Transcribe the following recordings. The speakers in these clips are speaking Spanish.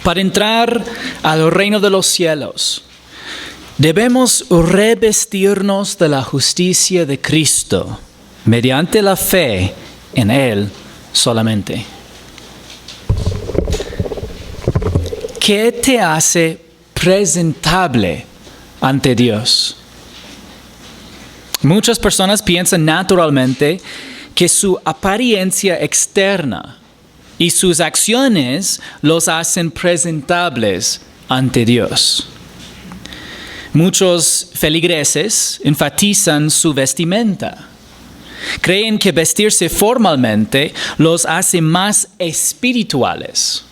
Para entrar al reino de los cielos, debemos revestirnos de la justicia de Cristo mediante la fe en Él solamente. ¿Qué te hace presentable ante Dios? Muchas personas piensan naturalmente que su apariencia externa y sus acciones los hacen presentables ante Dios. Muchos feligreses enfatizan su vestimenta. Creen que vestirse formalmente los hace más espirituales.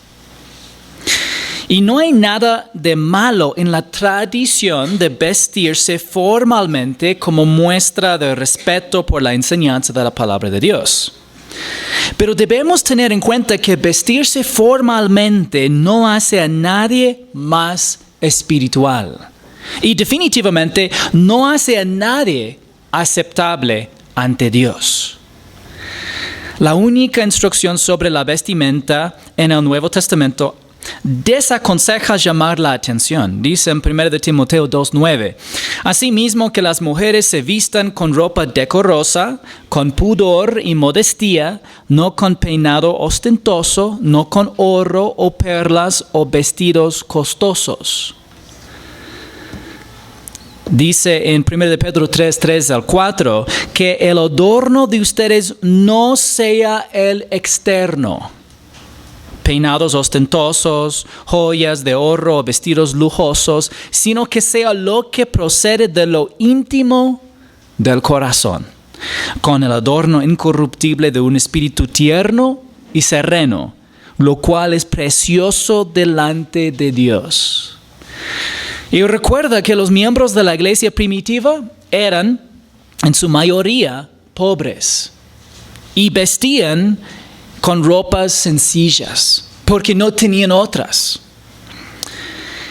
Y no hay nada de malo en la tradición de vestirse formalmente como muestra de respeto por la enseñanza de la palabra de Dios. Pero debemos tener en cuenta que vestirse formalmente no hace a nadie más espiritual. Y definitivamente no hace a nadie aceptable ante Dios. La única instrucción sobre la vestimenta en el Nuevo Testamento desaconseja llamar la atención. Dice en 1 Timoteo 2:9: Asimismo que las mujeres se vistan con ropa decorosa, con pudor y modestia, no con peinado ostentoso, no con oro o perlas o vestidos costosos. Dice en 1 Pedro 3:3-4 que el adorno de ustedes no sea el externo, peinados ostentosos, joyas de oro o vestidos lujosos, sino que sea lo que procede de lo íntimo del corazón, con el adorno incorruptible de un espíritu tierno y sereno, lo cual es precioso delante de Dios. Y recuerda que los miembros de la iglesia primitiva eran, en su mayoría, pobres y vestían con ropas sencillas, porque no tenían otras.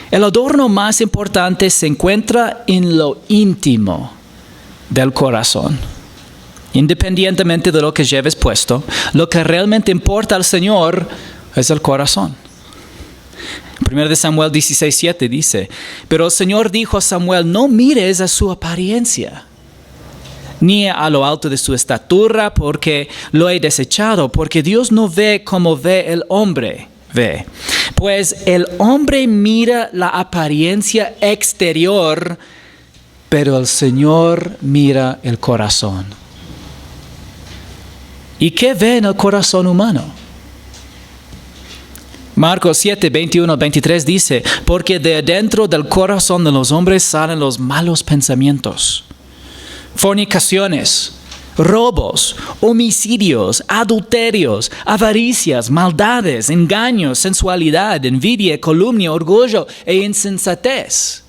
El adorno más importante se encuentra en lo íntimo del corazón. Independientemente de lo que lleves puesto, lo que realmente importa al Señor es el corazón. 1 Samuel 16:7 dice: Pero el Señor dijo a Samuel: no mires a su apariencia, ni a lo alto de su estatura, porque lo he desechado, porque Dios no ve como ve el hombre ve. Pues el hombre mira la apariencia exterior, pero el Señor mira el corazón. ¿Y qué ve en el corazón humano? Marcos 7:21-23 dice: Porque de adentro del corazón de los hombres salen los malos pensamientos, fornicaciones, robos, homicidios, adulterios, avaricias, maldades, engaños, sensualidad, envidia, calumnia, orgullo e insensatez.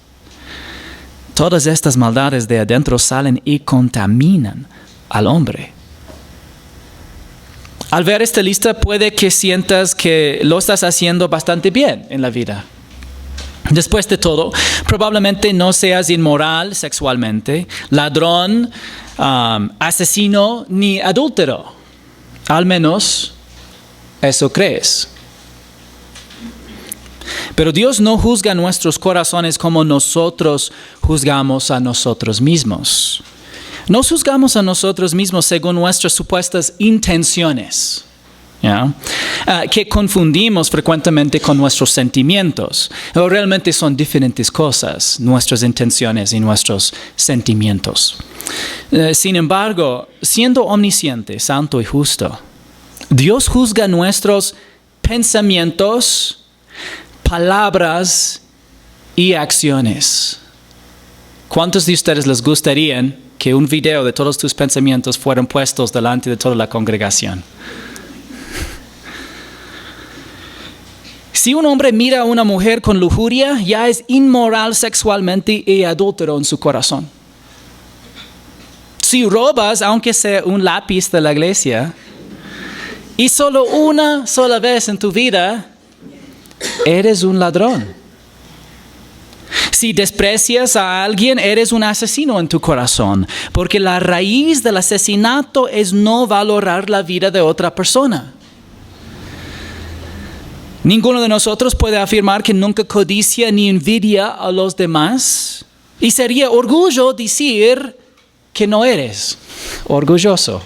Todas estas maldades de adentro salen y contaminan al hombre. Al ver esta lista puede que sientas que lo estás haciendo bastante bien en la vida. Después de todo, probablemente no seas inmoral sexualmente, ladrón, asesino ni adúltero. Al menos eso crees. Pero Dios no juzga nuestros corazones como nosotros juzgamos a nosotros mismos. Nos juzgamos a nosotros mismos según nuestras supuestas intenciones, que confundimos frecuentemente con nuestros sentimientos. Pero realmente son diferentes cosas, nuestras intenciones y nuestros sentimientos. Sin embargo, siendo omnisciente, santo y justo, Dios juzga nuestros pensamientos, palabras y acciones. ¿Cuántos de ustedes les gustaría que un video de todos tus pensamientos fueran puestos delante de toda la congregación? Si un hombre mira a una mujer con lujuria, ya es inmoral sexualmente y adúltero en su corazón. Si robas, aunque sea un lápiz de la iglesia, y solo una sola vez en tu vida, eres un ladrón. Si desprecias a alguien, eres un asesino en tu corazón, porque la raíz del asesinato es no valorar la vida de otra persona. Ninguno de nosotros puede afirmar que nunca codicia ni envidia a los demás. Y sería orgullo decir que no eres orgulloso.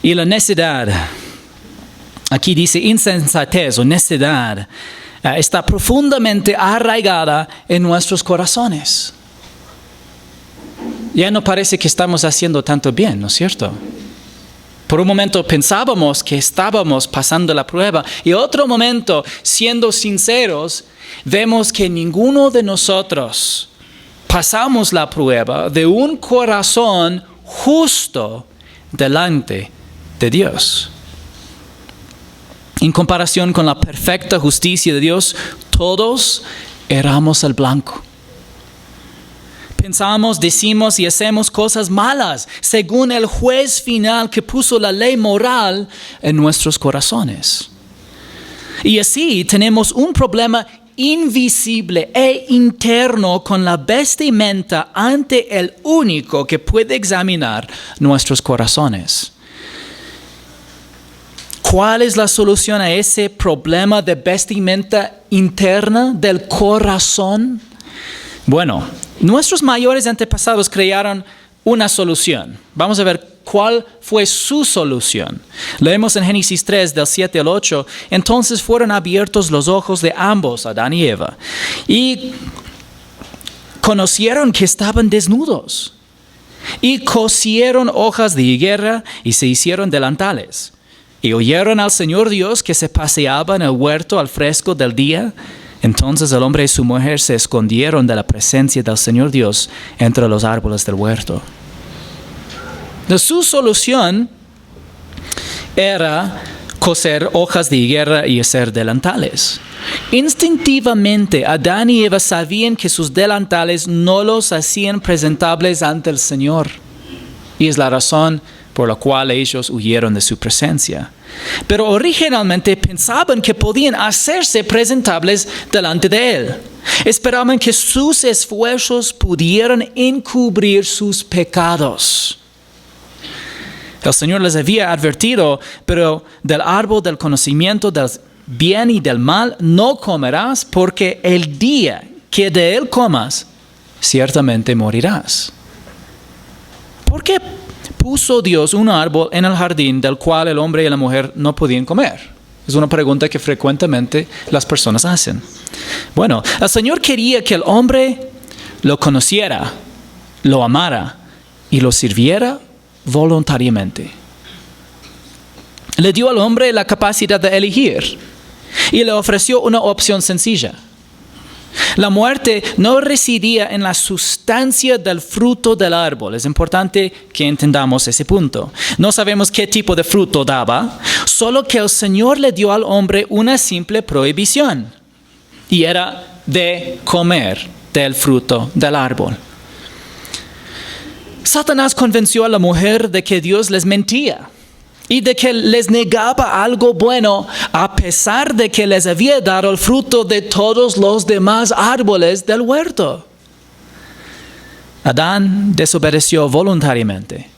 Y la necedad, aquí dice insensatez o necedad, está profundamente arraigada en nuestros corazones. Ya no parece que estamos haciendo tanto bien, ¿no es cierto? Por un momento pensábamos que estábamos pasando la prueba y otro momento, siendo sinceros, vemos que ninguno de nosotros pasamos la prueba de un corazón justo delante de Dios. En comparación con la perfecta justicia de Dios, todos erramos al blanco. Pensamos, decimos y hacemos cosas malas según el juez final que puso la ley moral en nuestros corazones. Y así tenemos un problema invisible e interno con la vestimenta ante el único que puede examinar nuestros corazones. ¿Cuál es la solución a ese problema de vestimenta interna del corazón? Bueno, nuestros mayores antepasados crearon una solución. Vamos a ver cuál fue su solución. Leemos en Génesis 3, del 7 al 8. Entonces fueron abiertos los ojos de ambos, Adán y Eva, y conocieron que estaban desnudos. Y cosieron hojas de higuera y se hicieron delantales. Y oyeron al Señor Dios que se paseaba en el huerto al fresco del día. Entonces el hombre y su mujer se escondieron de la presencia del Señor Dios entre los árboles del huerto. Su solución era coser hojas de higuera y hacer delantales. Instintivamente, Adán y Eva sabían que sus delantales no los hacían presentables ante el Señor. Y es la razón por la cual ellos huyeron de su presencia. Pero originalmente pensaban que podían hacerse presentables delante de Él. Esperaban que sus esfuerzos pudieran encubrir sus pecados. El Señor les había advertido, pero del árbol del conocimiento del bien y del mal no comerás, porque el día que de él comas, ciertamente morirás. ¿Por qué puso Dios un árbol en el jardín del cual el hombre y la mujer no podían comer? Es una pregunta que frecuentemente las personas hacen. Bueno, el Señor quería que el hombre lo conociera, lo amara y lo sirviera voluntariamente. Le dio al hombre la capacidad de elegir y le ofreció una opción sencilla. La muerte no residía en la sustancia del fruto del árbol. Es importante que entendamos ese punto. No sabemos qué tipo de fruto daba, solo que el Señor le dio al hombre una simple prohibición, y era de comer del fruto del árbol. Satanás convenció a la mujer de que Dios les mentía y de que les negaba algo bueno, a pesar de que les había dado el fruto de todos los demás árboles del huerto. Adán desobedeció voluntariamente,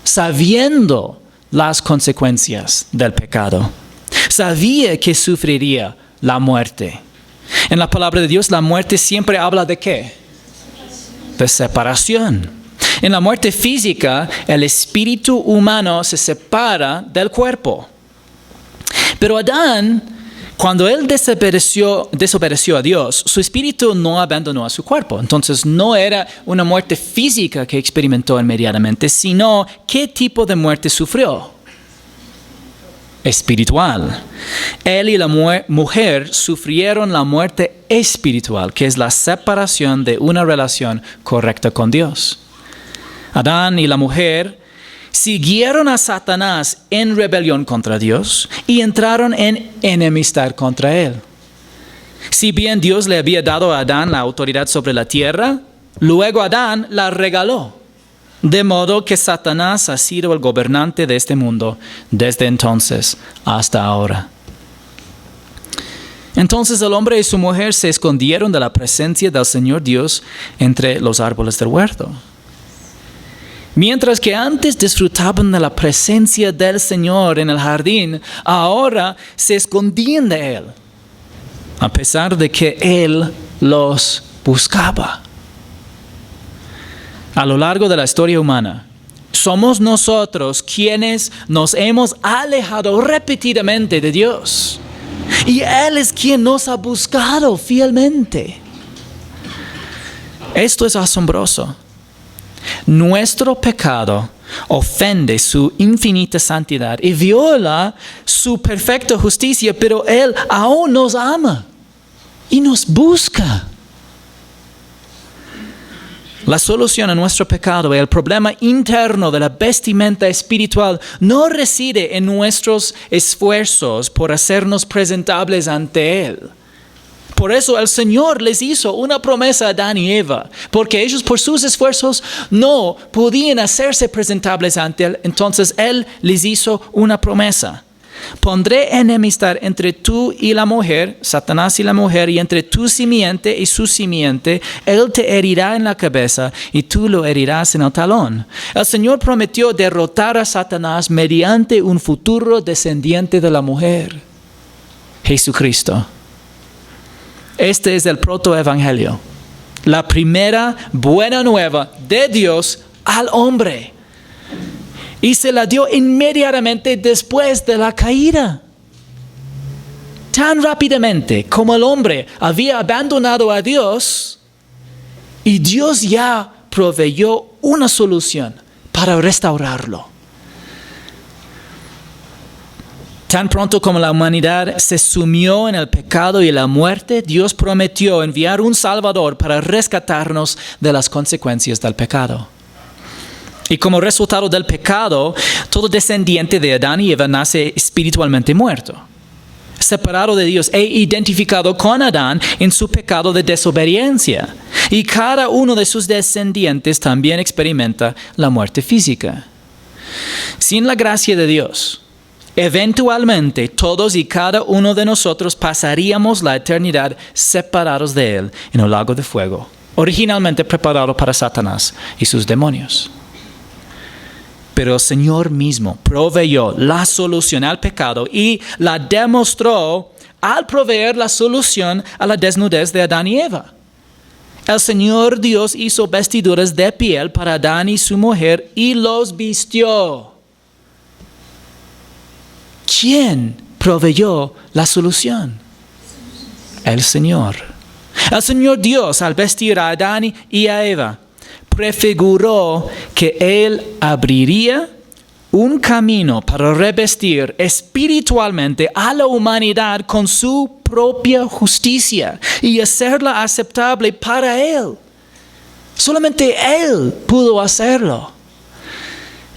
sabiendo las consecuencias del pecado. Sabía que sufriría la muerte. En la palabra de Dios, la muerte siempre habla ¿de qué? De separación. En la muerte física, el espíritu humano se separa del cuerpo. Pero Adán, cuando él desobedeció a Dios, su espíritu no abandonó a su cuerpo. Entonces no era una muerte física que experimentó inmediatamente, sino ¿qué tipo de muerte sufrió? Espiritual. Él y la mujer sufrieron la muerte espiritual, que es la separación de una relación correcta con Dios. Adán y la mujer siguieron a Satanás en rebelión contra Dios y entraron en enemistad contra él. Si bien Dios le había dado a Adán la autoridad sobre la tierra, luego Adán la regaló. De modo que Satanás ha sido el gobernante de este mundo desde entonces hasta ahora. Entonces el hombre y su mujer se escondieron de la presencia del Señor Dios entre los árboles del huerto. Mientras que antes disfrutaban de la presencia del Señor en el jardín, ahora se escondían de Él, a pesar de que Él los buscaba. A lo largo de la historia humana, somos nosotros quienes nos hemos alejado repetidamente de Dios. Y Él es quien nos ha buscado fielmente. Esto es asombroso. Nuestro pecado ofende su infinita santidad y viola su perfecta justicia, pero Él aún nos ama y nos busca. La solución a nuestro pecado y el problema interno de la vestimenta espiritual no reside en nuestros esfuerzos por hacernos presentables ante Él. Por eso el Señor les hizo una promesa a Adán y Eva, porque ellos por sus esfuerzos no podían hacerse presentables ante Él. Entonces Él les hizo una promesa. Pondré enemistad entre tú y la mujer, Satanás y la mujer, y entre tu simiente y su simiente. Él te herirá en la cabeza y tú lo herirás en el talón. El Señor prometió derrotar a Satanás mediante un futuro descendiente de la mujer, Jesucristo. Este es el protoevangelio, la primera buena nueva de Dios al hombre. Y se la dio inmediatamente después de la caída. Tan rápidamente como el hombre había abandonado a Dios, y Dios ya proveyó una solución para restaurarlo. Tan pronto como la humanidad se sumió en el pecado y la muerte, Dios prometió enviar un Salvador para rescatarnos de las consecuencias del pecado. Y como resultado del pecado, todo descendiente de Adán y Eva nace espiritualmente muerto, separado de Dios e identificado con Adán en su pecado de desobediencia. Y cada uno de sus descendientes también experimenta la muerte física. Sin la gracia de Dios, eventualmente todos y cada uno de nosotros pasaríamos la eternidad separados de Él en el lago de fuego, originalmente preparado para Satanás y sus demonios. Pero el Señor mismo proveyó la solución al pecado y la demostró al proveer la solución a la desnudez de Adán y Eva. El Señor Dios hizo vestiduras de piel para Adán y su mujer y los vistió. ¿Quién proveyó la solución? El Señor. El Señor Dios, al vestir a Adán y a Eva, prefiguró que Él abriría un camino para revestir espiritualmente a la humanidad con su propia justicia y hacerla aceptable para Él. Solamente Él pudo hacerlo.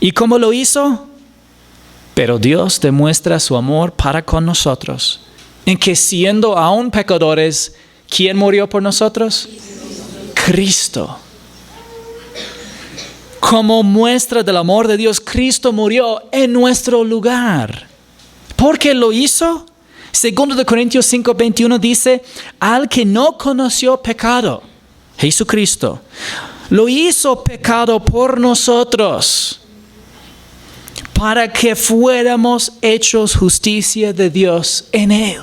¿Y cómo lo hizo? Pero Dios demuestra su amor para con nosotros, en que siendo aún pecadores, ¿quién murió por nosotros? Cristo. Como muestra del amor de Dios, Cristo murió en nuestro lugar. ¿Por qué lo hizo? 2 Corintios 5:21 dice, al que no conoció pecado, Jesucristo, lo hizo pecado por nosotros, para que fuéramos hechos justicia de Dios en Él.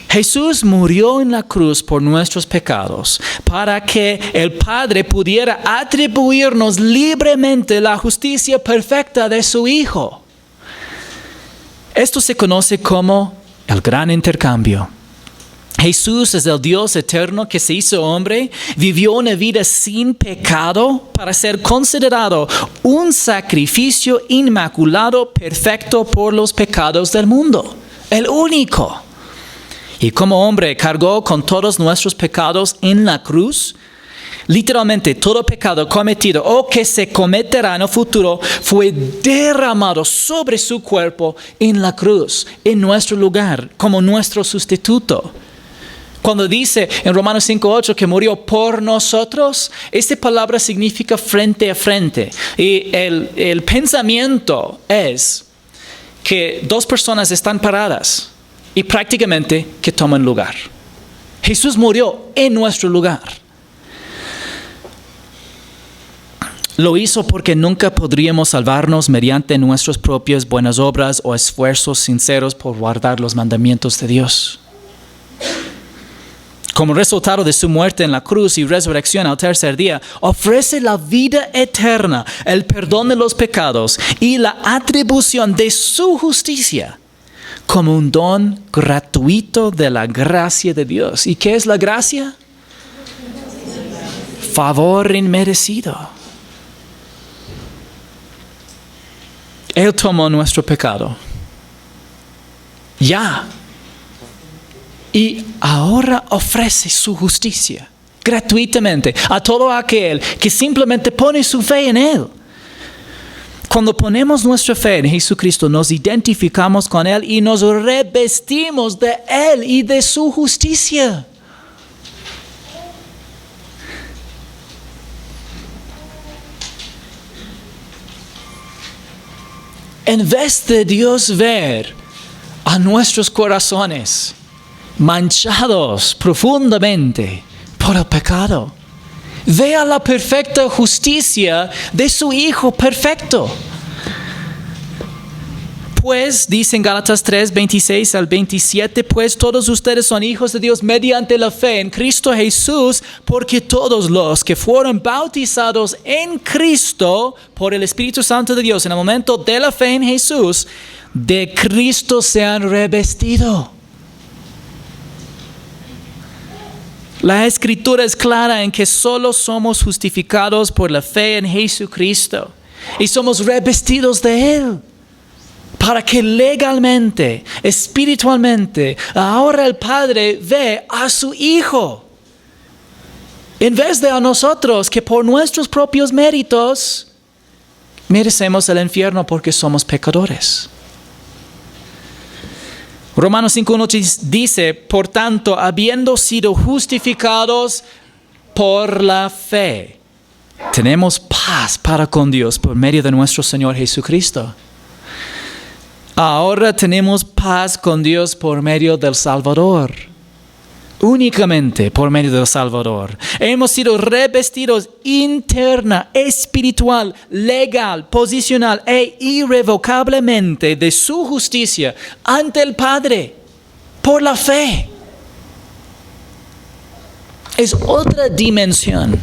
Jesús murió en la cruz por nuestros pecados, para que el Padre pudiera atribuirnos libremente la justicia perfecta de su Hijo. Esto se conoce como el gran intercambio. Jesús es el Dios eterno que se hizo hombre, vivió una vida sin pecado para ser considerado un sacrificio inmaculado, perfecto por los pecados del mundo, el único. Y como hombre cargó con todos nuestros pecados en la cruz. Literalmente todo pecado cometido o que se cometerá en el futuro fue derramado sobre su cuerpo en la cruz, en nuestro lugar, como nuestro sustituto. Cuando dice en Romanos 5:8 que murió por nosotros, esta palabra significa frente a frente. Y el pensamiento es que dos personas están paradas y prácticamente que toman lugar. Jesús murió en nuestro lugar. Lo hizo porque nunca podríamos salvarnos mediante nuestras propias buenas obras o esfuerzos sinceros por guardar los mandamientos de Dios. Como resultado de su muerte en la cruz y resurrección al tercer día, ofrece la vida eterna, el perdón de los pecados y la atribución de su justicia como un don gratuito de la gracia de Dios. ¿Y qué es la gracia? Favor inmerecido. Él tomó nuestro pecado. Ya. Y ahora ofrece su justicia gratuitamente a todo aquel que simplemente pone su fe en Él. Cuando ponemos nuestra fe en Jesucristo, nos identificamos con Él y nos revestimos de Él y de su justicia. En vez de Dios ver a nuestros corazones manchados profundamente por el pecado, vea la perfecta justicia de su Hijo perfecto. Pues, dice en Gálatas 3, 26 al 27, pues todos ustedes son hijos de Dios mediante la fe en Cristo Jesús, porque todos los que fueron bautizados en Cristo por el Espíritu Santo de Dios en el momento de la fe en Jesús, de Cristo se han revestido. La Escritura es clara en que solo somos justificados por la fe en Jesucristo y somos revestidos de Él para que legalmente, espiritualmente, ahora el Padre ve a su Hijo en vez de a nosotros que por nuestros propios méritos merecemos el infierno porque somos pecadores. Romanos 5:1 dice, por tanto, habiendo sido justificados por la fe, tenemos paz para con Dios por medio de nuestro Señor Jesucristo. Ahora tenemos paz con Dios por medio del Salvador. Únicamente por medio del Salvador. Hemos sido revestidos interna, espiritual, legal, posicional e irrevocablemente de su justicia ante el Padre por la fe. Es otra dimensión,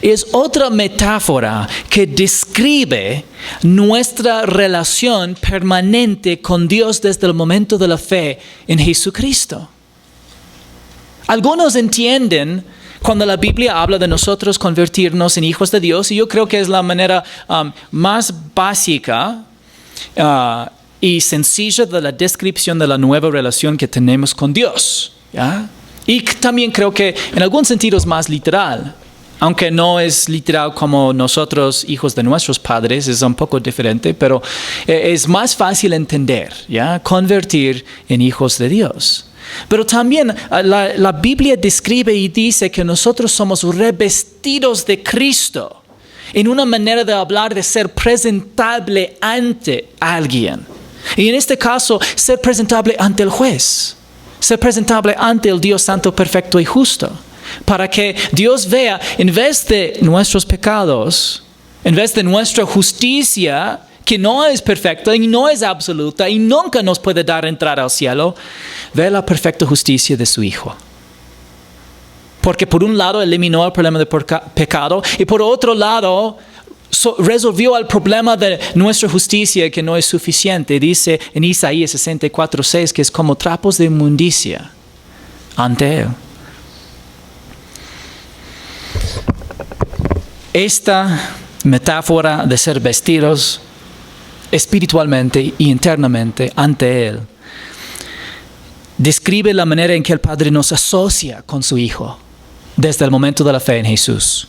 es otra metáfora que describe nuestra relación permanente con Dios desde el momento de la fe en Jesucristo. Algunos entienden cuando la Biblia habla de nosotros convertirnos en hijos de Dios, y yo creo que es la manera más básica y sencilla de la descripción de la nueva relación que tenemos con Dios, ¿ya? Y también creo que en algún sentido es más literal, aunque no es literal como nosotros, hijos de nuestros padres, es un poco diferente, pero es más fácil entender, ¿ya? Convertir en hijos de Dios. Pero también la Biblia describe y dice que nosotros somos revestidos de Cristo en una manera de hablar de ser presentable ante alguien. Y en este caso, ser presentable ante el juez, ser presentable ante el Dios santo, perfecto y justo, para que Dios vea, en vez de nuestros pecados, en vez de nuestra justicia, que no es perfecta y no es absoluta y nunca nos puede dar entrada al cielo, ve la perfecta justicia de su Hijo. Porque por un lado eliminó el problema del pecado y por otro lado resolvió el problema de nuestra justicia que no es suficiente. Dice en Isaías 64:6 que es como trapos de inmundicia ante Él. Esta metáfora de ser vestidos espiritualmente y internamente ante Él describe la manera en que el Padre nos asocia con su Hijo desde el momento de la fe en Jesús.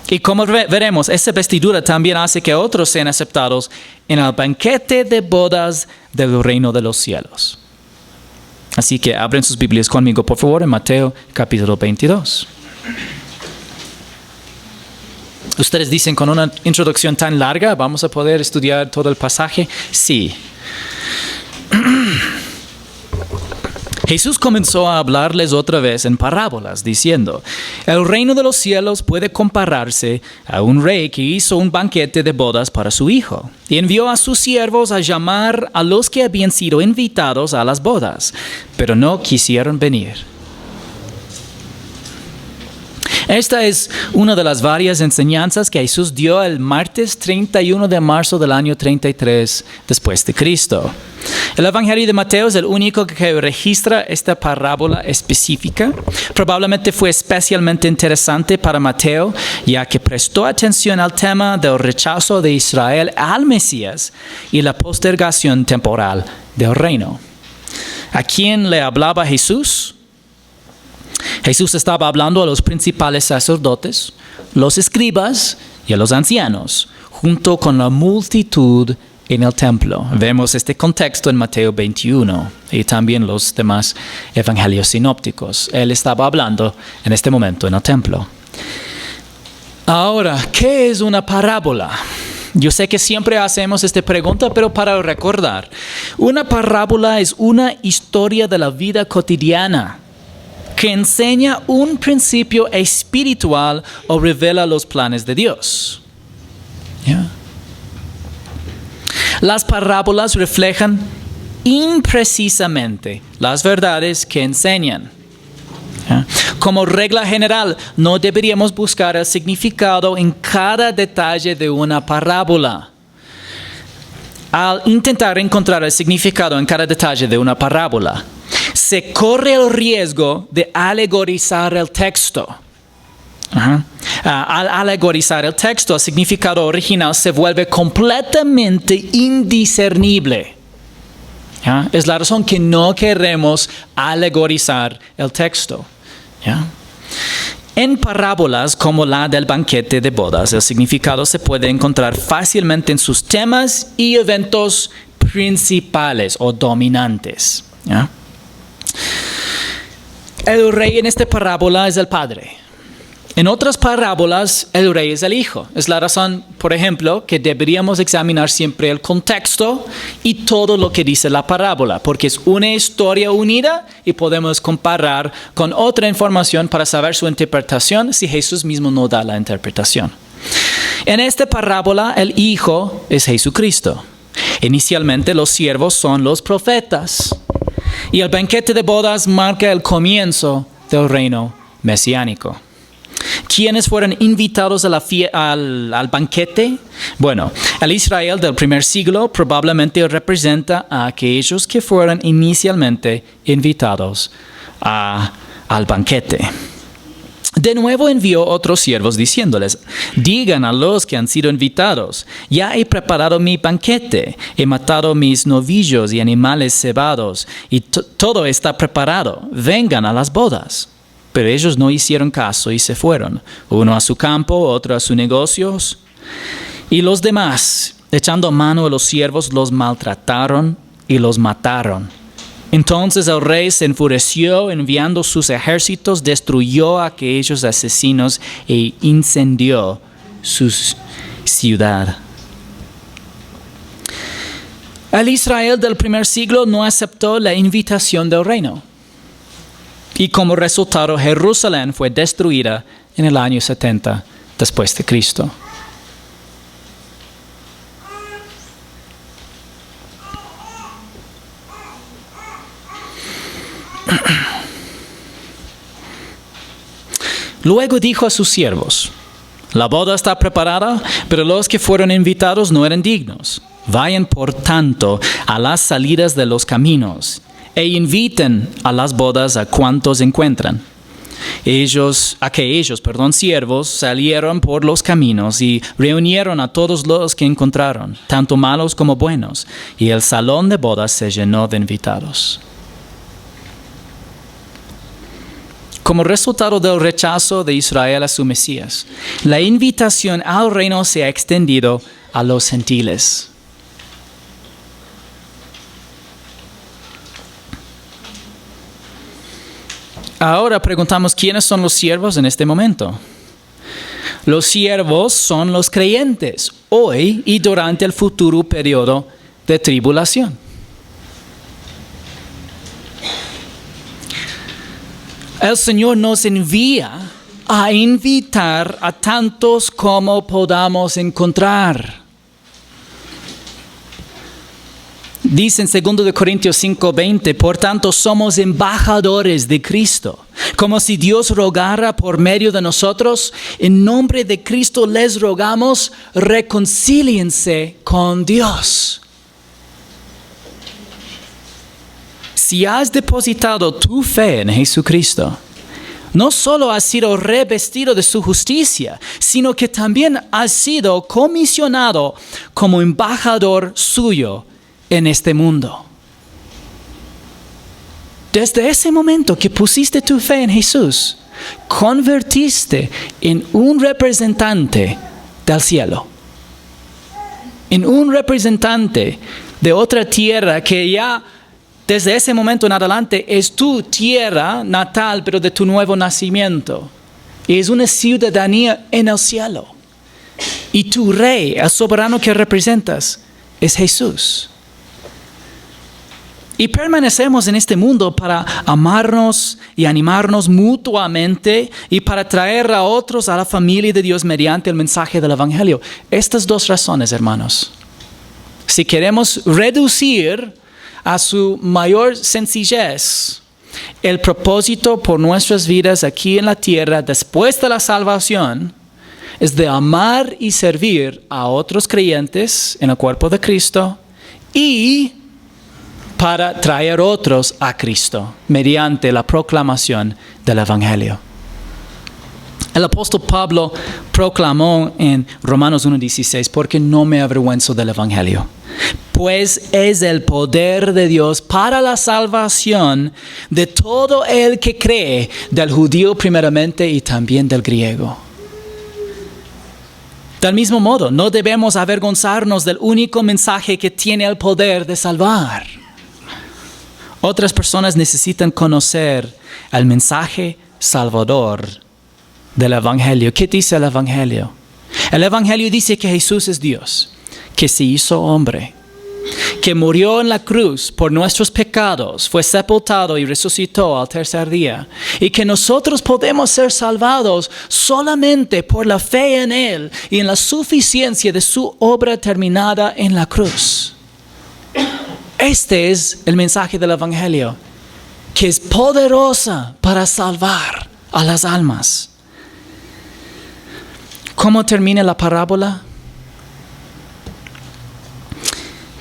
Y como veremos, esa vestidura también hace que otros sean aceptados en el banquete de bodas del reino de los cielos. Así que abren sus Biblias conmigo, por favor, en Mateo capítulo 22. Ustedes dicen, con una introducción tan larga, ¿vamos a poder estudiar todo el pasaje? Sí. Jesús comenzó a hablarles otra vez en parábolas, diciendo, el reino de los cielos puede compararse a un rey que hizo un banquete de bodas para su hijo, y envió a sus siervos a llamar a los que habían sido invitados a las bodas, pero no quisieron venir. Esta es una de las varias enseñanzas que Jesús dio el martes 31 de marzo del año 33 después de Cristo. El Evangelio de Mateo es el único que registra esta parábola específica. Probablemente fue especialmente interesante para Mateo, ya que prestó atención al tema del rechazo de Israel al Mesías y la postergación temporal del reino. ¿A quién le hablaba Jesús? Jesús estaba hablando a los principales sacerdotes, los escribas y a los ancianos, junto con la multitud en el templo. Vemos este contexto en Mateo 21 y también los demás evangelios sinópticos. Él estaba hablando en este momento en el templo. Ahora, ¿qué es una parábola? Yo sé que siempre hacemos esta pregunta, pero para recordar, una parábola es una historia de la vida cotidiana que enseña un principio espiritual o revela los planes de Dios. Las parábolas reflejan imprecisamente las verdades que enseñan. Como regla general, no deberíamos buscar el significado en cada detalle de una parábola. Al intentar encontrar el significado en cada detalle de una parábola, se corre el riesgo de alegorizar el texto. Al alegorizar el texto, el significado original se vuelve completamente indiscernible. Es la razón que no queremos alegorizar el texto. En parábolas como la del banquete de bodas, el significado se puede encontrar fácilmente en sus temas y eventos principales o dominantes. El rey en esta parábola es el padre. En otras parábolas, el rey es el hijo. Es la razón, por ejemplo, que deberíamos examinar siempre el contexto y todo lo que dice la parábola, porque es una historia unida y podemos comparar con otra información para saber su interpretación si Jesús mismo no da la interpretación. En esta parábola, el hijo es Jesucristo. Inicialmente, los siervos son los profetas. Y el banquete de bodas marca el comienzo del reino mesiánico. ¿Quiénes fueron invitados al banquete? Bueno, el Israel del primer siglo probablemente representa a aquellos que fueron inicialmente invitados al banquete. De nuevo envió otros siervos diciéndoles, digan a los que han sido invitados, ya he preparado mi banquete, he matado mis novillos y animales cebados, y todo está preparado, vengan a las bodas. Pero ellos no hicieron caso y se fueron, uno a su campo, otro a sus negocios. Y los demás, echando mano a los siervos, los maltrataron y los mataron. Entonces el rey se enfureció, enviando sus ejércitos, destruyó a aquellos asesinos e incendió su ciudad. El Israel del primer siglo no aceptó la invitación del reino. Y como resultado, Jerusalén fue destruida en el año 70 después de Cristo. Luego dijo a sus siervos, la boda está preparada, pero los que fueron invitados no eran dignos. Vayan, por tanto, a las salidas de los caminos e inviten a las bodas a cuantos encuentran. Aquellos siervos salieron por los caminos y reunieron a todos los que encontraron, tanto malos como buenos, y el salón de bodas se llenó de invitados. Como resultado del rechazo de Israel a su Mesías, la invitación al reino se ha extendido a los gentiles. Ahora preguntamos, ¿quiénes son los siervos en este momento? Los siervos son los creyentes, hoy y durante el futuro periodo de tribulación. El Señor nos envía a invitar a tantos como podamos encontrar. Dice en 2 Corintios 5:20, por tanto somos embajadores de Cristo, como si Dios rogara por medio de nosotros. En nombre de Cristo les rogamos, reconcíliense con Dios. Si has depositado tu fe en Jesucristo, no solo has sido revestido de su justicia, sino que también has sido comisionado como embajador suyo en este mundo. Desde ese momento que pusiste tu fe en Jesús, convertiste en un representante del cielo, en un representante de otra tierra que ya desde ese momento en adelante es tu tierra natal, pero de tu nuevo nacimiento. Y es una ciudadanía en el cielo. Y tu rey, el soberano que representas, es Jesús. Y permanecemos en este mundo para amarnos y animarnos mutuamente y para traer a otros a la familia de Dios mediante el mensaje del Evangelio. Estas dos razones, hermanos. Si queremos reducir a su mayor sencillez el propósito por nuestras vidas aquí en la tierra después de la salvación, es de amar y servir a otros creyentes en el cuerpo de Cristo y para traer otros a Cristo mediante la proclamación del Evangelio. El apóstol Pablo proclamó en Romanos 1:16, porque no me avergüenzo del Evangelio, pues es el poder de Dios para la salvación de todo el que cree, del judío primeramente y también del griego. Del mismo modo, no debemos avergonzarnos del único mensaje que tiene el poder de salvar. Otras personas necesitan conocer el mensaje salvador del Evangelio. ¿Qué dice el Evangelio? El Evangelio dice que Jesús es Dios, que se hizo hombre, que murió en la cruz por nuestros pecados, fue sepultado y resucitó al tercer día, y que nosotros podemos ser salvados solamente por la fe en Él y en la suficiencia de su obra terminada en la cruz. Este es el mensaje del Evangelio, que es poderosa para salvar a las almas. ¿Cómo termina la parábola?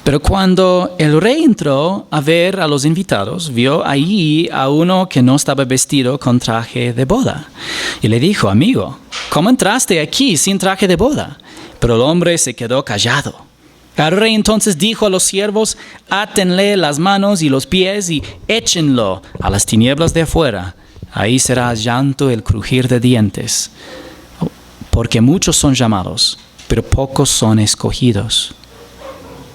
Pero cuando el rey entró a ver a los invitados, vio allí a uno que no estaba vestido con traje de boda. Y le dijo, amigo, ¿cómo entraste aquí sin traje de boda? Pero el hombre se quedó callado. El rey entonces dijo a los siervos, átenle las manos y los pies y échenlo a las tinieblas de afuera. Ahí será llanto y el crujir de dientes, porque muchos son llamados, pero pocos son escogidos.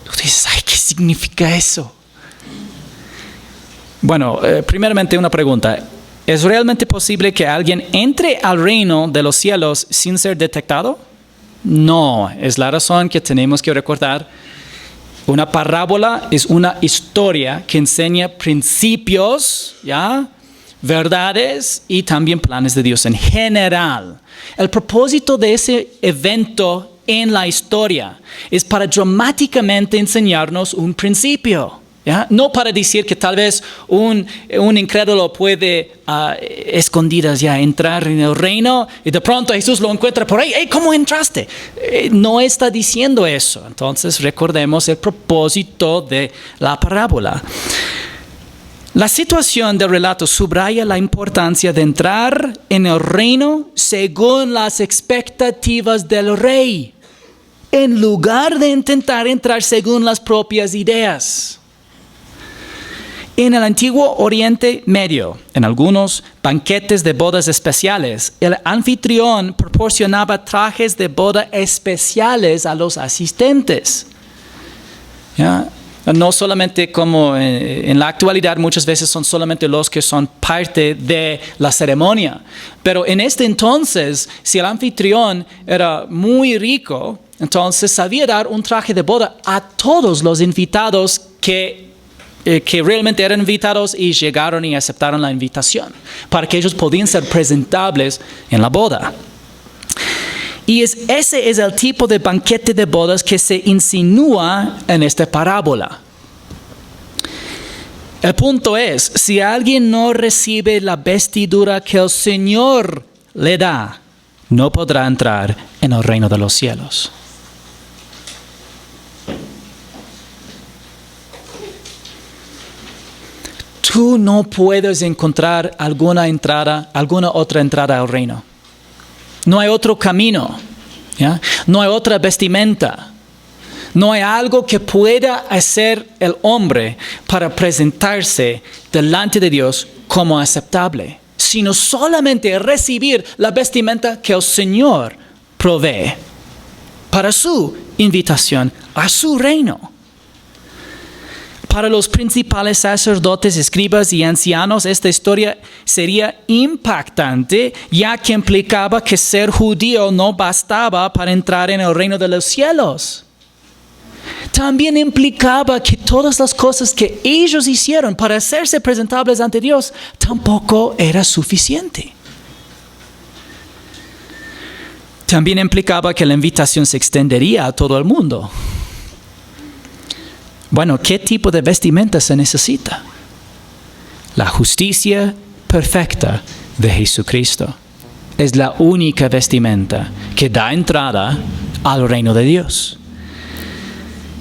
Tú dices, ay, ¿qué significa eso? Bueno, primeramente una pregunta. ¿Es realmente posible que alguien entre al reino de los cielos sin ser detectado? No, es la razón que tenemos que recordar. Una parábola es una historia que enseña principios, ¿ya? Verdades y también planes de Dios en general. El propósito de ese evento en la historia es para dramáticamente enseñarnos un principio, ¿ya? No para decir que tal vez un incrédulo puede escondidas ya entrar en el reino y de pronto Jesús lo encuentra por ahí. ¿Cómo entraste? No está diciendo eso. Entonces recordemos el propósito de la parábola. La situación del relato subraya la importancia de entrar en el reino según las expectativas del rey, en lugar de intentar entrar según las propias ideas. En el antiguo Oriente Medio, en algunos banquetes de bodas especiales, el anfitrión proporcionaba trajes de boda especiales a los asistentes. ¿Ya? No solamente como en la actualidad muchas veces son solamente los que son parte de la ceremonia. Pero en este entonces, si el anfitrión era muy rico, entonces sabía dar un traje de boda a todos los invitados que que realmente eran invitados y llegaron y aceptaron la invitación, para que ellos podían ser presentables en la boda. Y ese es el tipo de banquete de bodas que se insinúa en esta parábola. El punto es, si alguien no recibe la vestidura que el Señor le da, no podrá entrar en el reino de los cielos. Tú no puedes encontrar alguna otra entrada al reino. No hay otro camino, ¿ya? No hay otra vestimenta. No hay algo que pueda hacer el hombre para presentarse delante de Dios como aceptable, sino solamente recibir la vestimenta que el Señor provee para su invitación a su reino. Para los principales sacerdotes, escribas y ancianos, esta historia sería impactante, ya que implicaba que ser judío no bastaba para entrar en el reino de los cielos. También implicaba que todas las cosas que ellos hicieron para hacerse presentables ante Dios tampoco era suficiente. También implicaba que la invitación se extendería a todo el mundo. Bueno, ¿qué tipo de vestimenta se necesita? La justicia perfecta de Jesucristo es la única vestimenta que da entrada al reino de Dios.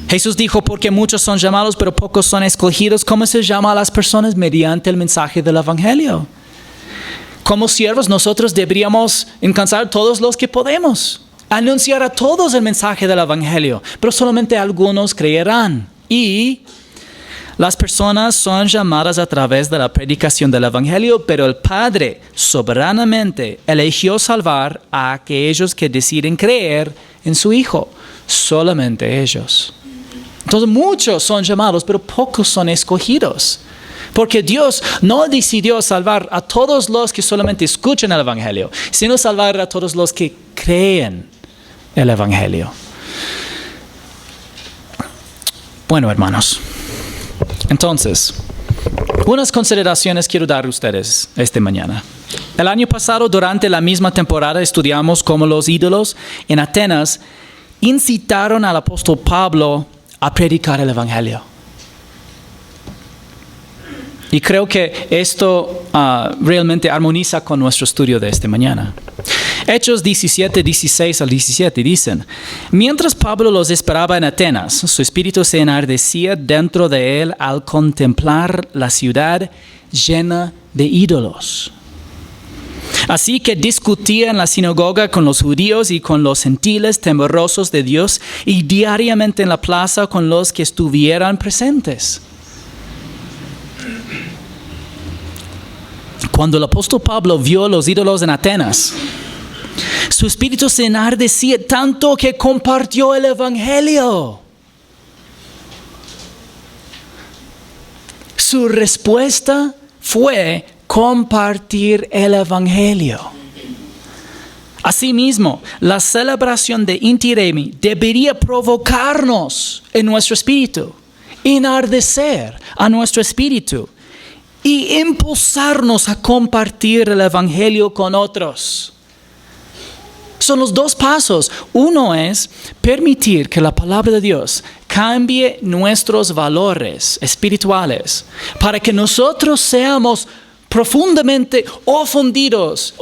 Jesús dijo, porque muchos son llamados, pero pocos son escogidos. ¿Cómo se llama a las personas? Mediante el mensaje del Evangelio. Como siervos, nosotros deberíamos alcanzar a todos los que podemos, anunciar a todos el mensaje del Evangelio, pero solamente algunos creerán. Y las personas son llamadas a través de la predicación del Evangelio, pero el Padre soberanamente eligió salvar a aquellos que deciden creer en su Hijo, solamente ellos. Entonces muchos son llamados, pero pocos son escogidos. Porque Dios no decidió salvar a todos los que solamente escuchan el Evangelio, sino salvar a todos los que creen el Evangelio. Bueno, hermanos, entonces, unas consideraciones quiero dar a ustedes esta mañana. El año pasado, durante la misma temporada, estudiamos cómo los ídolos en Atenas incitaron al apóstol Pablo a predicar el Evangelio. Y creo que esto realmente armoniza con nuestro estudio de esta mañana. Hechos 17, 16 al 17 dicen, mientras Pablo los esperaba en Atenas, su espíritu se enardecía dentro de él al contemplar la ciudad llena de ídolos. Así que discutía en la sinagoga con los judíos y con los gentiles temerosos de Dios y diariamente en la plaza con los que estuvieran presentes. Cuando el apóstol Pablo vio los ídolos en Atenas, su espíritu se enardecía tanto que compartió el Evangelio. Su respuesta fue compartir el Evangelio. Asimismo, la celebración de Inti Raymi debería provocarnos en nuestro espíritu, enardecer a nuestro espíritu y impulsarnos a compartir el Evangelio con otros. Son los dos pasos. Uno es permitir que la palabra de Dios cambie nuestros valores espirituales para que nosotros seamos profundamente ofendidos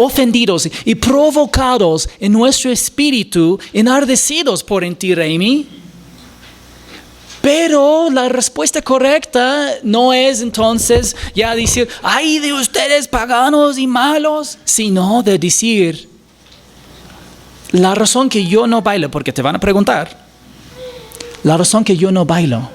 y provocados en nuestro espíritu, enardecidos por Inti Raymi. Pero la respuesta correcta no es entonces ya decir, ay de ustedes paganos y malos, sino de decir, la razón que yo no bailo, porque te van a preguntar, la razón que yo no bailo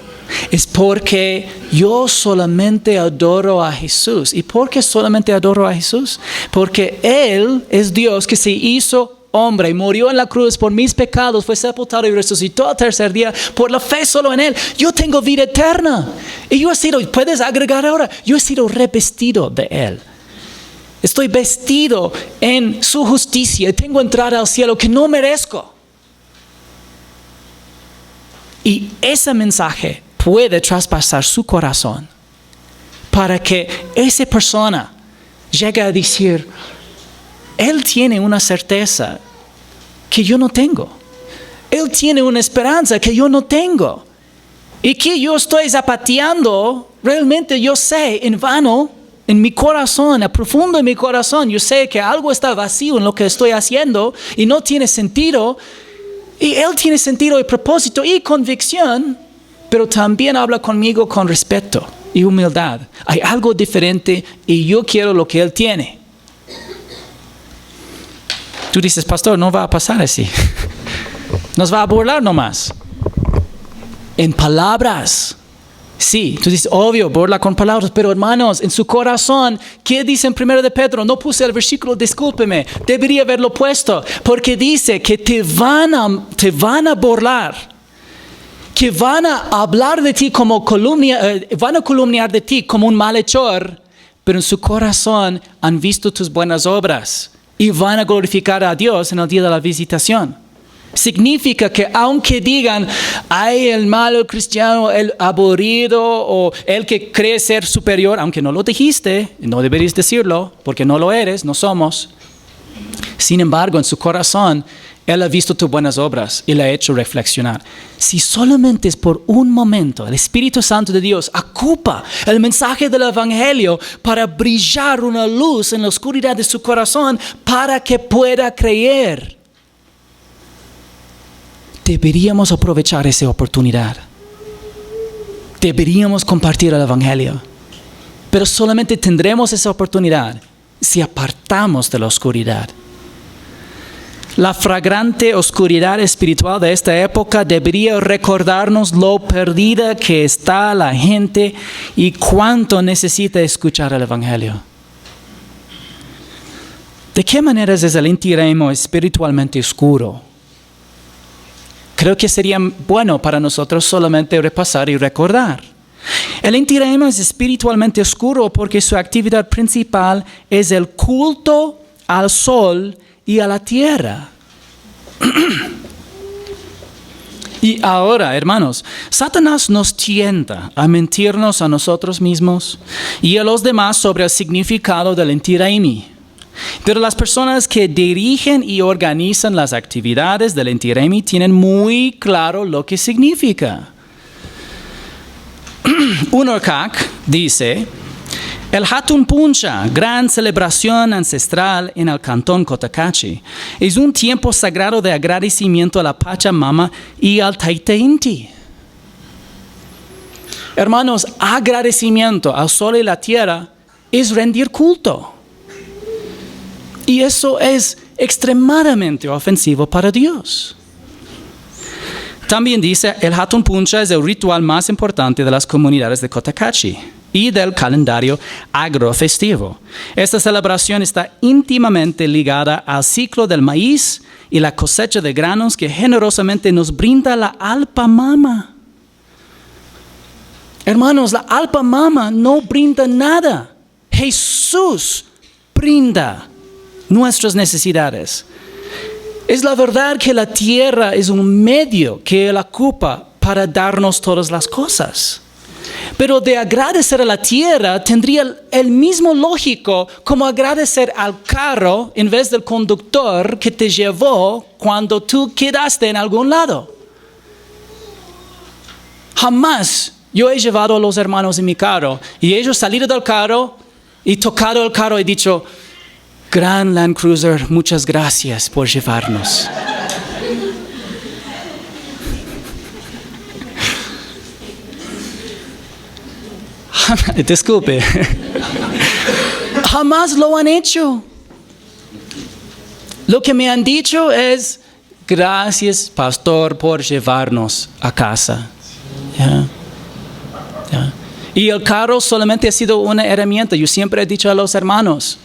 es porque yo solamente adoro a Jesús. ¿Y por qué solamente adoro a Jesús? Porque Él es Dios que se hizo hombre y murió en la cruz por mis pecados, fue sepultado y resucitó al tercer día por la fe solo en Él. Yo tengo vida eterna. Y yo he sido, puedes agregar ahora, yo he sido revestido de Él. Estoy vestido en su justicia y tengo entrada al cielo que no merezco. Y ese mensaje puede traspasar su corazón para que esa persona llegue a decir, Él tiene una certeza que yo no tengo. Él tiene una esperanza que yo no tengo. Y que yo estoy zapateando, realmente yo sé en vano, en mi corazón, a profundo en mi corazón, yo sé que algo está vacío en lo que estoy haciendo y no tiene sentido. Y Él tiene sentido y propósito y convicción, pero también habla conmigo con respeto y humildad. Hay algo diferente y yo quiero lo que Él tiene. Tú dices, pastor, no va a pasar así. Nos va a burlar nomás. En palabras. Sí, tú dices, obvio, burla con palabras, pero hermanos, en su corazón, ¿qué dice en 1 de Pedro? No puse el versículo, discúlpeme, debería haberlo puesto, porque dice que te van a burlar, que van a hablar de ti como van a calumniar de ti como un malhechor, pero en su corazón han visto tus buenas obras y van a glorificar a Dios en el día de la visitación. Significa que aunque digan, hay el malo cristiano, el aburrido o el que cree ser superior, aunque no lo dijiste, no deberías decirlo, porque no lo eres, no somos. Sin embargo, en su corazón, Él ha visto tus buenas obras y le ha hecho reflexionar. Si solamente es por un momento, el Espíritu Santo de Dios ocupa el mensaje del Evangelio para brillar una luz en la oscuridad de su corazón para que pueda creer. Deberíamos aprovechar esa oportunidad. Deberíamos compartir el Evangelio. Pero solamente tendremos esa oportunidad si apartamos de la oscuridad. La fragrante oscuridad espiritual de esta época debería recordarnos lo perdida que está la gente y cuánto necesita escuchar el Evangelio. ¿De qué maneras es el inti-raymi espiritualmente oscuro? Creo que sería bueno para nosotros solamente repasar y recordar. El inti-raymi es espiritualmente oscuro porque su actividad principal es el culto al sol y a la tierra. Y ahora, hermanos, Satanás nos tienta a mentirnos a nosotros mismos y a los demás sobre el significado del inti-raymi. Pero las personas que dirigen y organizan las actividades del inti-raymi tienen muy claro lo que significa. Unorkak dice, el Hatun Puncha, gran celebración ancestral en el cantón Cotacachi, es un tiempo sagrado de agradecimiento a la Pachamama y al Tayta Inti. Hermanos, agradecimiento al sol y la tierra es rendir culto. Y eso es extremadamente ofensivo para Dios. También dice, el Hatun Puncha es el ritual más importante de las comunidades de Cotacachi y del calendario agrofestivo. Esta celebración está íntimamente ligada al ciclo del maíz y la cosecha de granos que generosamente nos brinda la Alpa Mama. Hermanos, la Alpa Mama no brinda nada. Jesús brinda nuestras necesidades. Es la verdad que la tierra es un medio que Él ocupa para darnos todas las cosas. Pero de agradecer a la tierra tendría el mismo lógico como agradecer al carro en vez del conductor que te llevó cuando tú quedaste en algún lado. Jamás yo he llevado a los hermanos en mi carro y ellos salido del carro y tocado el carro y dicho, Gran Land Cruiser, muchas gracias por llevarnos. Disculpe. Jamás lo han hecho. Lo que me han dicho es, gracias, pastor, por llevarnos a casa. ¿Ya? Y el carro solamente ha sido una herramienta. Yo siempre he dicho a los hermanos,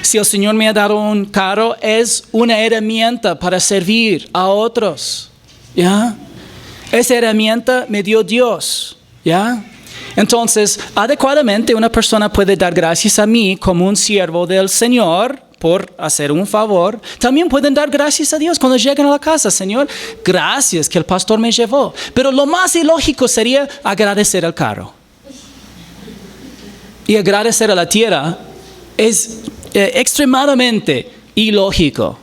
si el Señor me ha dado un carro, es una herramienta para servir a otros. ¿Ya? Esa herramienta me dio Dios. ¿Ya? Entonces, adecuadamente una persona puede dar gracias a mí como un siervo del Señor por hacer un favor. También pueden dar gracias a Dios cuando llegan a la casa. Señor, gracias que el pastor me llevó. Pero lo más ilógico sería agradecer al carro. y agradecer a la tierra es extremadamente ilógico.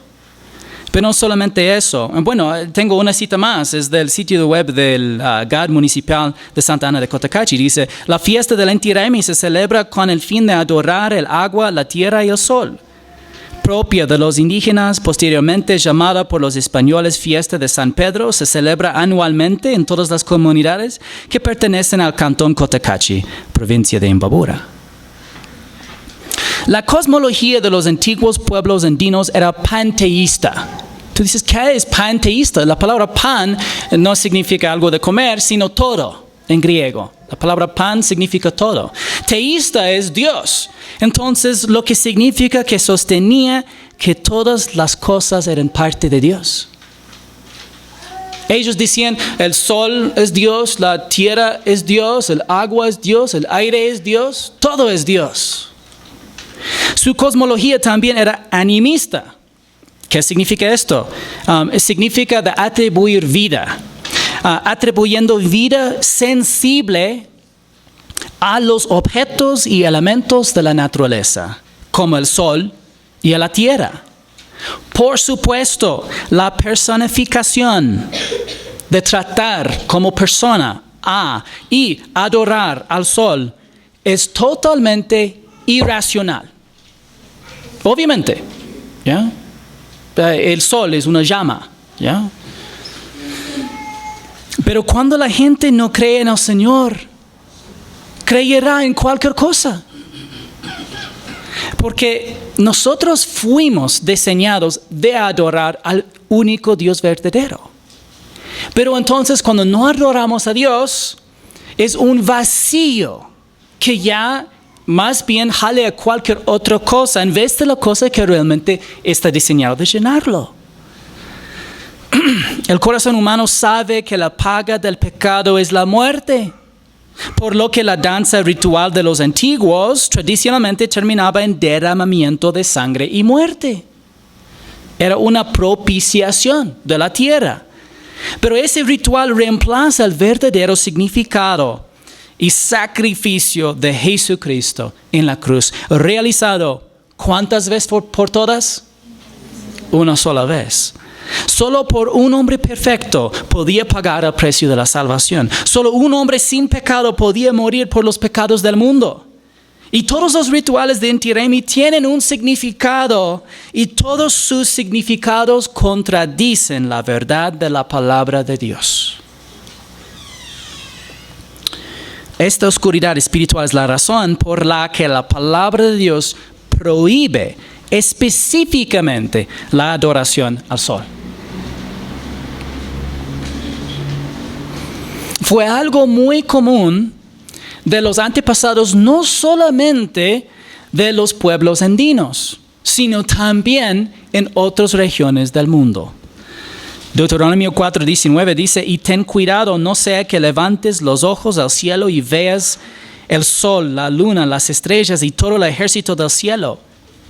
Pero no solamente eso. Bueno, tengo una cita más, es del sitio web del GAD municipal de Santa Ana de Cotacachi. Dice, la fiesta del Inti Raymi se celebra con el fin de adorar el agua, la tierra y el sol. Propia de los indígenas, posteriormente llamada por los españoles Fiesta de San Pedro, se celebra anualmente en todas las comunidades que pertenecen al cantón Cotacachi, provincia de Imbabura. La cosmología de los antiguos pueblos andinos era panteísta. Tú dices, ¿qué es panteísta? La palabra pan no significa algo de comer, sino todo en griego. La palabra pan significa todo. Teísta es Dios. Entonces, lo que significa que sostenía que todas las cosas eran parte de Dios. Ellos decían, el sol es Dios, la tierra es Dios, el agua es Dios, el aire es Dios, todo es Dios. Su cosmología también era animista. ¿Qué significa esto? Significa de atribuir vida. Atribuyendo vida sensible a los objetos y elementos de la naturaleza, como el sol y a la tierra. Por supuesto, la personificación de tratar como persona y adorar al sol es totalmente irracional. Obviamente, ¿ya? El sol es una llama, ¿ya? Pero cuando la gente no cree en el Señor, creerá en cualquier cosa. Porque nosotros fuimos diseñados de adorar al único Dios verdadero. Pero entonces cuando no adoramos a Dios, es un vacío que ya más bien jale a cualquier otra cosa en vez de la cosa que realmente está diseñado de llenarlo. El corazón humano sabe que la paga del pecado es la muerte, por lo que la danza ritual de los antiguos tradicionalmente terminaba en derramamiento de sangre y muerte. Era una propiciación de la tierra. Pero ese ritual reemplaza el verdadero significado y sacrificio de Jesucristo en la cruz, realizado, ¿cuántas veces por todas? Una sola vez. Solo por un hombre perfecto podía pagar el precio de la salvación. Solo un hombre sin pecado podía morir por los pecados del mundo. Y todos los rituales de Inti Raymi tienen un significado y todos sus significados contradicen la verdad de la palabra de Dios. Esta oscuridad espiritual es la razón por la que la palabra de Dios prohíbe específicamente la adoración al sol. Fue algo muy común de los antepasados, no solamente de los pueblos andinos, sino también en otras regiones del mundo. Deuteronomio 4:19 dice, y ten cuidado, no sea que levantes los ojos al cielo y veas el sol, la luna, las estrellas y todo el ejército del cielo,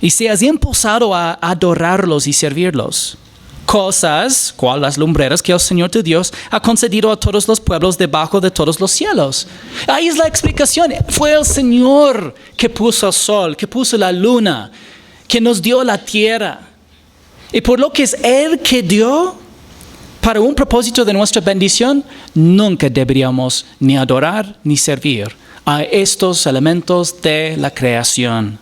y seas impulsado a adorarlos y servirlos. Cosas, cual las lumbreras que el Señor tu Dios ha concedido a todos los pueblos debajo de todos los cielos. Ahí es la explicación. Fue el Señor que puso el sol, que puso la luna, que nos dio la tierra. Y por lo que es Él que dio, para un propósito de nuestra bendición, nunca deberíamos ni adorar ni servir a estos elementos de la creación.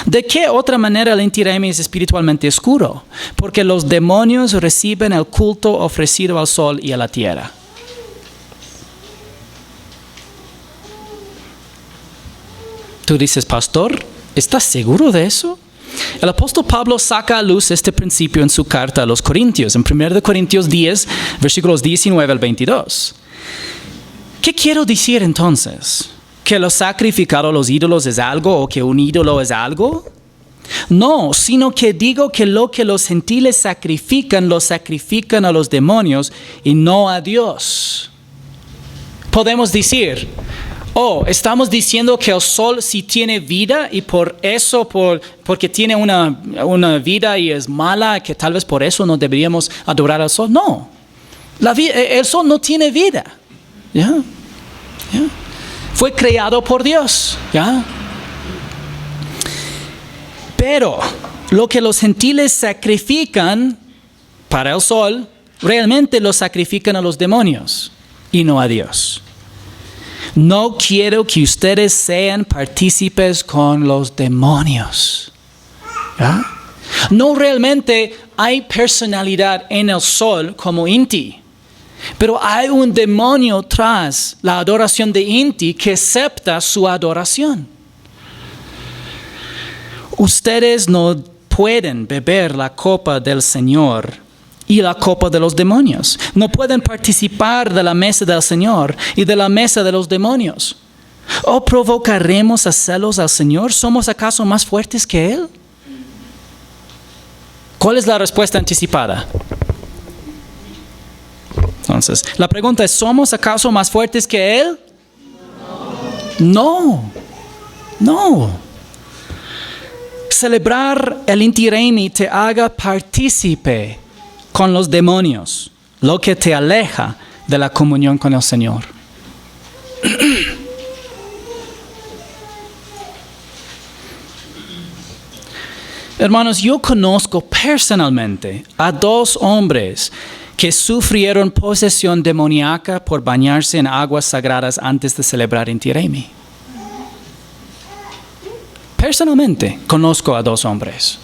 ¿De qué otra manera el Inti Raymi es espiritualmente oscuro? Porque los demonios reciben el culto ofrecido al sol y a la tierra. Tú dices, pastor, ¿estás seguro de eso? El apóstol Pablo saca a luz este principio en su carta a los Corintios, en 1 Corintios 10, versículos 19 al 22. ¿Qué quiero decir entonces? ¿Que lo sacrificado a los ídolos es algo o que un ídolo es algo? No, sino que digo que lo que los gentiles sacrifican, lo sacrifican a los demonios y no a Dios. Podemos decir, estamos diciendo que el sol sí tiene vida y por eso, porque tiene una vida y es mala, que tal vez por eso no deberíamos adorar al sol. No, el sol no tiene vida. ¿Ya? Fue creado por Dios, ¿ya? Pero lo que los gentiles sacrifican para el sol, realmente lo sacrifican a los demonios y no a Dios. No quiero que ustedes sean partícipes con los demonios. ¿Ya? No realmente hay personalidad en el sol como Inti, pero hay un demonio tras la adoración de Inti que acepta su adoración. Ustedes no pueden beber la copa del Señor y la copa de los demonios. No pueden participar de la mesa del Señor y de la mesa de los demonios. ¿O provocaremos a celos al Señor? ¿Somos acaso más fuertes que Él? ¿Cuál es la respuesta anticipada? Entonces, la pregunta es, ¿somos acaso más fuertes que Él? No. Celebrar el Inti Raymi te haga partícipe con los demonios, lo que te aleja de la comunión con el Señor. Hermanos, yo conozco personalmente a 2 hombres que sufrieron posesión demoníaca por bañarse en aguas sagradas antes de celebrar Inti Raymi. Personalmente conozco a 2 hombres.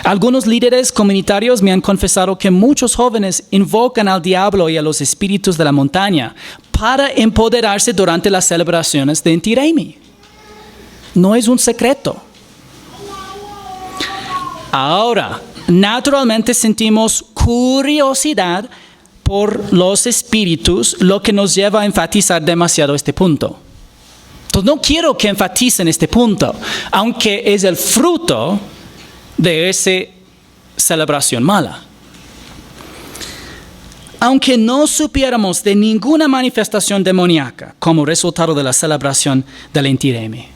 Algunos líderes comunitarios me han confesado que muchos jóvenes invocan al diablo y a los espíritus de la montaña para empoderarse durante las celebraciones de Inti Raymi. No es un secreto. Ahora, naturalmente sentimos curiosidad por los espíritus, lo que nos lleva a enfatizar demasiado este punto. Entonces, no quiero que enfaticen este punto, aunque es el fruto de esa celebración mala. Aunque no supiéramos de ninguna manifestación demoníaca como resultado de la celebración del Inti Raymi,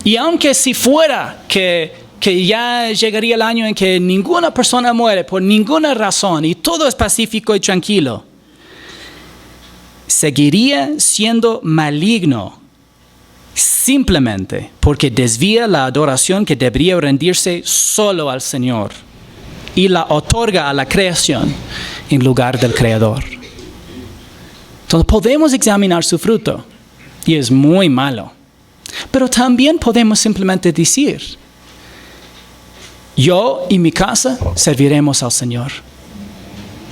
y aunque si fuera que ya llegaría el año en que ninguna persona muere por ninguna razón y todo es pacífico y tranquilo, seguiría siendo maligno simplemente porque desvía la adoración que debería rendirse solo al Señor y la otorga a la creación en lugar del Creador. Entonces podemos examinar su fruto y es muy malo, pero también podemos simplemente decir: yo y mi casa serviremos al Señor.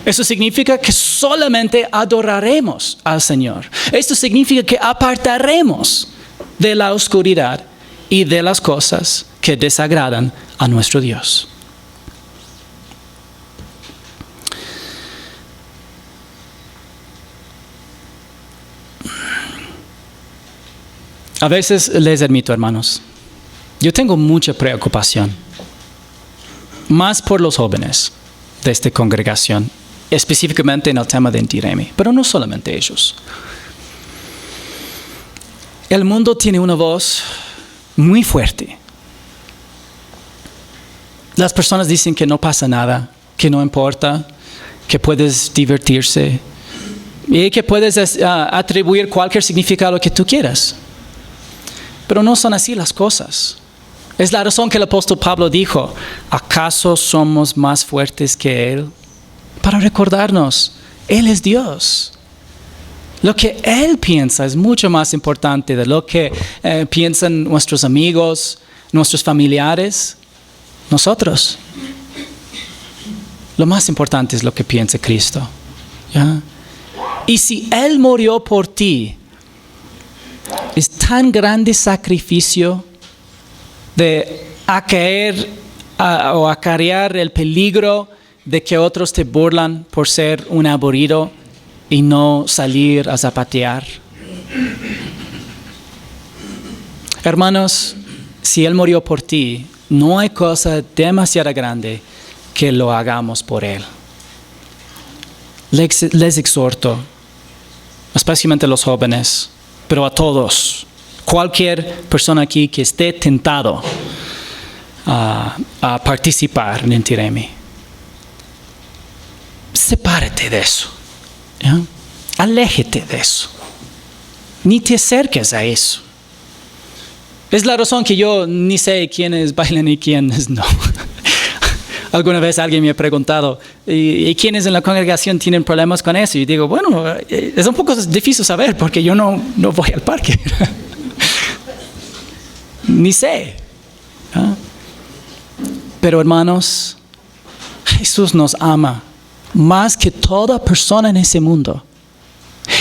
Eso significa que solamente adoraremos al Señor. Esto significa que apartaremos de la oscuridad y de las cosas que desagradan a nuestro Dios. A veces les admito, hermanos, yo tengo mucha preocupación, más por los jóvenes de esta congregación, específicamente en el tema de Inti Raymi, pero no solamente ellos. El mundo tiene una voz muy fuerte. Las personas dicen que no pasa nada, que no importa, que puedes divertirse y que puedes atribuir cualquier significado que tú quieras. Pero no son así las cosas. Es la razón que el apóstol Pablo dijo: ¿acaso somos más fuertes que Él? Para recordarnos, Él es Dios. Lo que Él piensa es mucho más importante de lo que piensan nuestros amigos, nuestros familiares, nosotros. Lo más importante es lo que piensa Cristo. ¿Ya? Y si Él murió por ti, es tan grande sacrificio de acarrear el peligro de que otros te burlan por ser un aburrido y no salir a zapatear. Hermanos, si Él murió por ti, no hay cosa demasiado grande que lo hagamos por Él. Les exhorto, especialmente a los jóvenes, pero a todos, cualquier persona aquí que esté tentado a participar en Inti Raymi, sepárate de eso. ¿Ya? Aléjate de eso. Ni te acerques a eso. Es la razón que yo ni sé quiénes bailan y quiénes no. Alguna vez alguien me ha preguntado, ¿y quiénes en la congregación tienen problemas con eso? Y digo, bueno, es un poco difícil saber porque yo no voy al parque. Ni sé. ¿No? Pero hermanos, Jesús nos ama más que toda persona en ese mundo.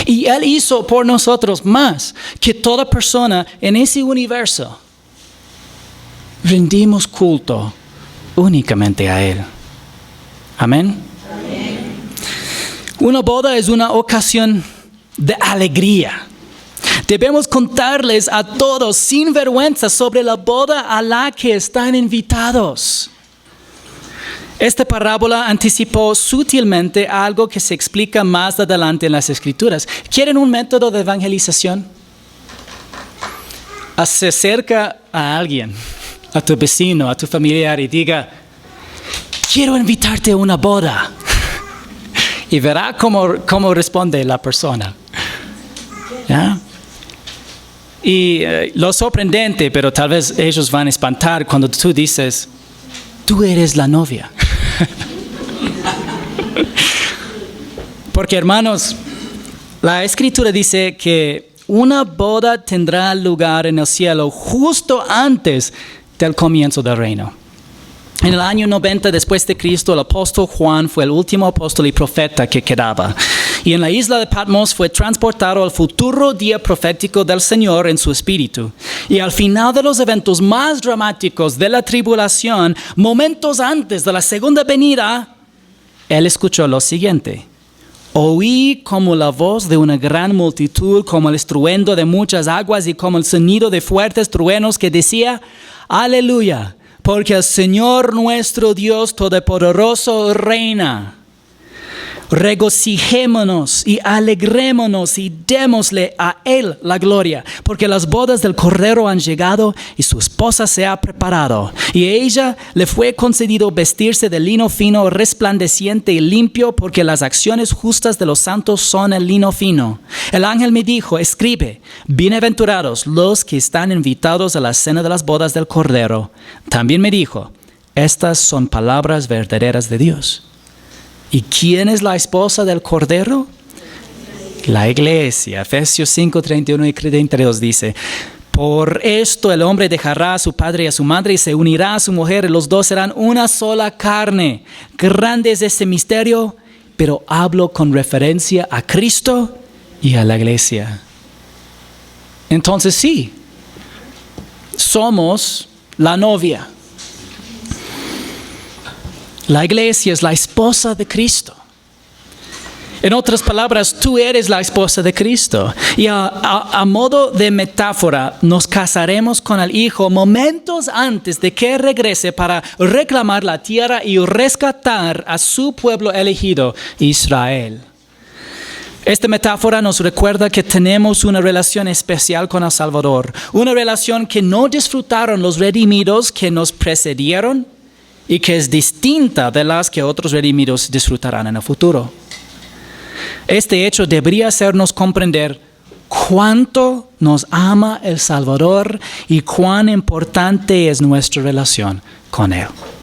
Y Él hizo por nosotros más que toda persona en ese universo. Rendimos culto únicamente a Él. Amén. Amén. Una boda es una ocasión de alegría. Debemos contarles a todos sin vergüenza sobre la boda a la que están invitados. Esta parábola anticipó sutilmente algo que se explica más adelante en las Escrituras. ¿Quieren un método de evangelización? Se acerca a alguien, a tu vecino, a tu familiar y diga, quiero invitarte a una boda. Y verá cómo responde la persona. ¿Ya? Y lo sorprendente, pero tal vez ellos van a espantar cuando tú dices, tú eres la novia. Porque hermanos, la Escritura dice que una boda tendrá lugar en el cielo justo antes del comienzo del reino. En el año 90 después de Cristo, el apóstol Juan fue el último apóstol y profeta que quedaba. Y en la isla de Patmos fue transportado al futuro día profético del Señor en su espíritu. Y al final de los eventos más dramáticos de la tribulación, momentos antes de la segunda venida, él escuchó lo siguiente. Oí como la voz de una gran multitud, como el estruendo de muchas aguas y como el sonido de fuertes truenos que decía, aleluya. Porque el Señor nuestro Dios Todopoderoso reina. Regocijémonos y alegrémonos y démosle a Él la gloria. Porque las bodas del Cordero han llegado y su esposa se ha preparado. Y a ella le fue concedido vestirse de lino fino, resplandeciente y limpio, porque las acciones justas de los santos son el lino fino. El ángel me dijo, escribe, bienaventurados los que están invitados a la cena de las bodas del Cordero. También me dijo, estas son palabras verdaderas de Dios. ¿Y quién es la esposa del Cordero? La iglesia. Efesios 5, 31 y 32 dice, por esto el hombre dejará a su padre y a su madre y se unirá a su mujer y los dos serán una sola carne. Grande es ese misterio, pero hablo con referencia a Cristo y a la iglesia. Entonces sí, somos la novia. La iglesia es la esposa de Cristo. En otras palabras, tú eres la esposa de Cristo. Y a modo de metáfora, nos casaremos con el Hijo momentos antes de que regrese para reclamar la tierra y rescatar a su pueblo elegido, Israel. Esta metáfora nos recuerda que tenemos una relación especial con el Salvador. Una relación que no disfrutaron los redimidos que nos precedieron, y que es distinta de las que otros redimidos disfrutarán en el futuro. Este hecho debería hacernos comprender cuánto nos ama el Salvador y cuán importante es nuestra relación con Él.